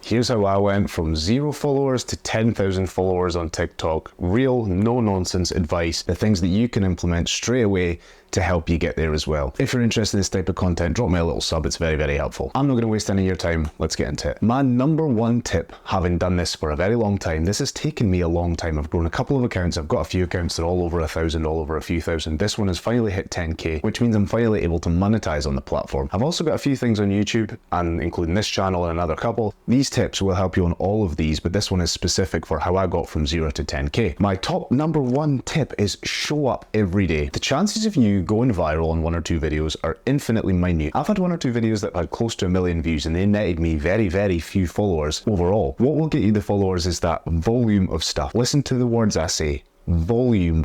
Here's how I went from 0 followers to 10,000 followers on TikTok. Real, no nonsense advice, the things that you can implement straight away to help you get there as well. If you're interested in this type of content, drop me a little sub, it's very, very helpful. I'm not going to waste any of your time, let's get into it. My number one tip, having done this for a very long time, this has taken me a long time. I've grown a couple of accounts, I've got a few accounts that are all over 1,000, all over a few thousand. This one has finally hit 10k, which means I'm finally able to monetize on the platform. I've also got a few things on YouTube, and including this channel and another couple. These tips will help you on all of these, but this one is specific for how I got from 0 to 10k. My top number one tip is show up every day. The chances of you going viral on 1 or 2 videos are infinitely minute. I've had 1 or 2 videos that have had close to 1 million views and they netted me very, very few followers overall. What will get you the followers is that volume of stuff. Listen to the words I say. Volume.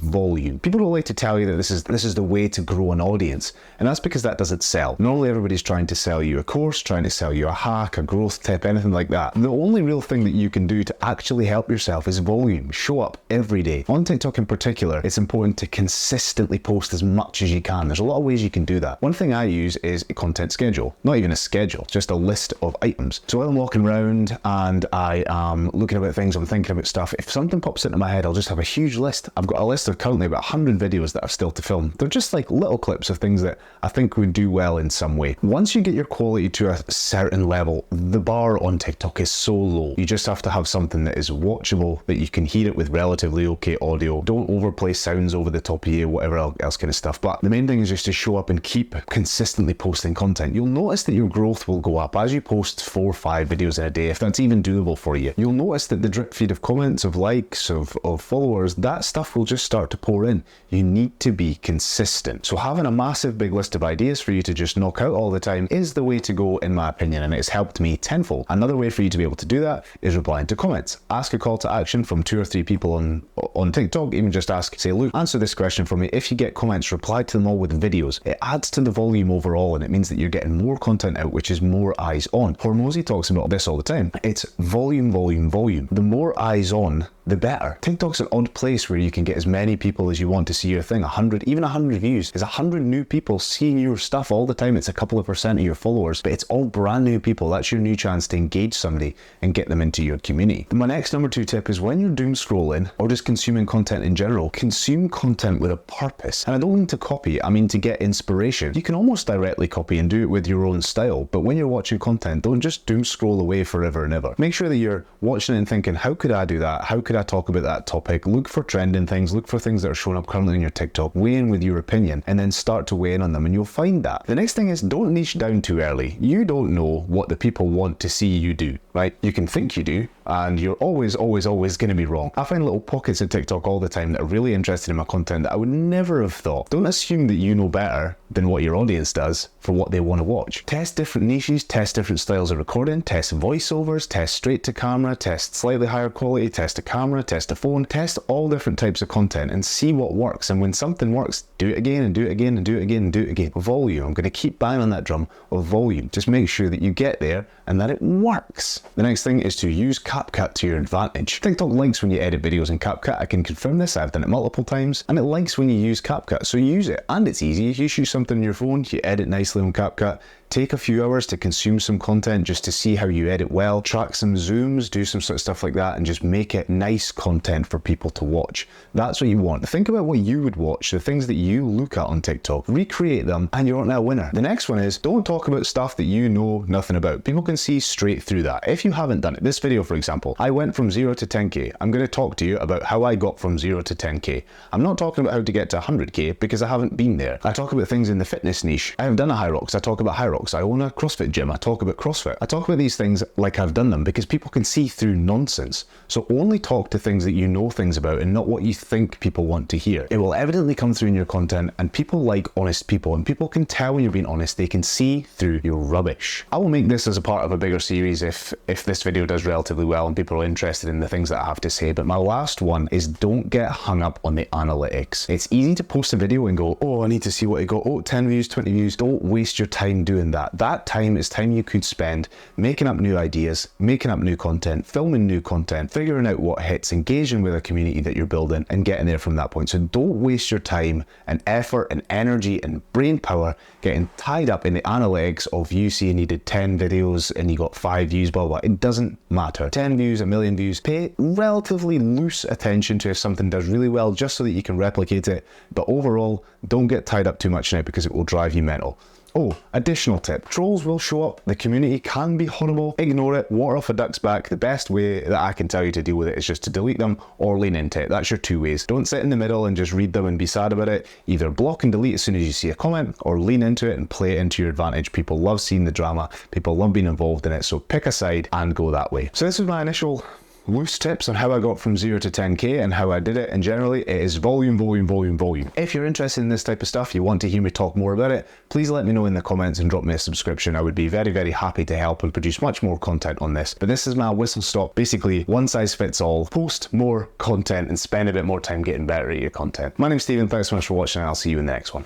People don't like to tell you that this is the way to grow an audience, and that's because that doesn't sell. Normally everybody's trying to sell you a course, trying to sell you a hack, a growth tip, anything like that. The only real thing that you can do to actually help yourself is volume. Show up every day. On TikTok in particular, it's important to consistently post as much as you can. There's a lot of ways you can do that. One thing I use is a content schedule. Not even a schedule, just a list of items. So while I'm walking around and I am looking about things, I'm thinking about stuff, if something pops into my head, I'll just have a huge list. I've got a list of currently about 100 videos that I've still to film. They're just like little clips of things that I think would do well in some way. Once you get your quality to a certain level, the bar on TikTok is so low. You just have to have something that is watchable, that you can hear it with relatively okay audio. Don't overplay sounds over the top of you, whatever else kind of stuff. But the main thing is just to show up and keep consistently posting content. You'll notice that your growth will go up as you post 4 or 5 videos in a day, if that's even doable for you. You'll notice that the drip feed of comments, of likes, of followers, that stuff will just start to pour in. You need to be consistent. So having a massive big list of ideas for you to just knock out all the time is the way to go, in my opinion, and it's helped me tenfold. Another way for you to be able to do that is replying to comments. Ask a call to action from 2 or 3 people on TikTok. Even just ask, say, look, answer this question for me. If you get comments, reply to them all with videos. It adds to the volume overall, and it means that you're getting more content out, which is more eyes on. Hormozy talks about this all the time. It's volume. The more eyes on, the better. TikTok's an odd place where you can get as many people as you want to see your thing. 100, even 100 views is 100 new people seeing your stuff all the time. It's a couple of % of your followers, but it's all brand new people. That's your new chance to engage somebody and get them into your community. My next number 2 tip is when you're doom scrolling or just consuming content in general, consume content with a purpose. And I don't mean to copy, I mean to get inspiration. You can almost directly copy and do it with your own style, but when you're watching content, don't just doom scroll away forever and ever. Make sure that you're watching it and thinking, how could I do that? How could I talk about that topic? Look for trending things, look for things that are showing up currently in your TikTok, weigh in with your opinion, and then start to weigh in on them, and you'll find that. The next thing is, don't niche down too early. You don't know what the people want to see you do, right? You can think you do, and you're always going to be wrong. I find little pockets of TikTok all the time that are really interested in my content that I would never have thought. Don't assume that you know better than what your audience does for what they want to watch. Test different niches, test different styles of recording, test voiceovers, test straight to camera, test slightly higher quality, test a camera, test a phone, test all different types of content and see what works. And when something works, do it again and do it again and do it again and do it again. Volume. I'm going to keep banging on that drum of volume. Just make sure that you get there and that it works. The next thing is to use CapCut to your advantage. TikTok likes when you edit videos in CapCut. I can confirm this. I've done it multiple times, and it likes when you use CapCut. So use it, and it's easy. If you shoot something on your phone, you edit nicely on CapCut. Take a few hours to consume some content just to see how you edit well, track some zooms, do some sort of stuff like that, and just make it nice content for people to watch. That's what you want. Think about what you would watch, the things that you look at on TikTok, recreate them, and you're now a winner. The next one is, don't talk about stuff that you know nothing about. People can see straight through that. If you haven't done it, this video, for example, I went from 0 to 10k. I'm going to talk to you about how I got from 0 to 10k. I'm not talking about how to get to 100k because I haven't been there. I talk about things in the fitness niche. I have done a high rocks. I talk about high rocks. I own a CrossFit gym. I talk about CrossFit. I talk about these things like I've done them because people can see through nonsense. So only talk to things that you know things about and not what you think people want to hear. It will evidently come through in your content, and people like honest people, and people can tell when you're being honest. They can see through your rubbish. I will make this as a part of a bigger series if this video does relatively well and people are interested in the things that I have to say. But my last one is, don't get hung up on the analytics. It's easy to post a video and go, oh, I need to see what it got. Oh, 10 views, 20 views. Don't waste your time doing doing that. That time is time you could spend making up new ideas, making up new content, filming new content, figuring out what hits, engaging with a community that you're building, and getting there from that point. So don't waste your time and effort and energy and brain power getting tied up in the analytics of you seeing you did 10 videos and you got 5 views, blah, blah. It doesn't matter. 10 views, a million views. Pay relatively loose attention to if something does really well, just so that you can replicate it. But overall, don't get tied up too much in it because it will drive you mental. Oh, additional tip. Trolls will show up. The community can be horrible. Ignore it. Water off a duck's back. The best way that I can tell you to deal with it is just to delete them or lean into it. That's your 2 ways. Don't sit in the middle and just read them and be sad about it. Either block and delete as soon as you see a comment, or lean into it and play it into your advantage. People love seeing the drama. People love being involved in it. So pick a side and go that way. So this is my initial loose tips on how I got from 0 to 10k and how I did it, and generally it is volume, volume, volume, volume. If you're interested in this type of stuff, you want to hear me talk more about it, please let me know in the comments and drop me a subscription. I would be very, very happy to help and produce much more content on this. But this is my whistle stop, basically one size fits all. Post more content and spend a bit more time getting better at your content. My name's Stephen, thanks so much for watching, and I'll see you in the next one.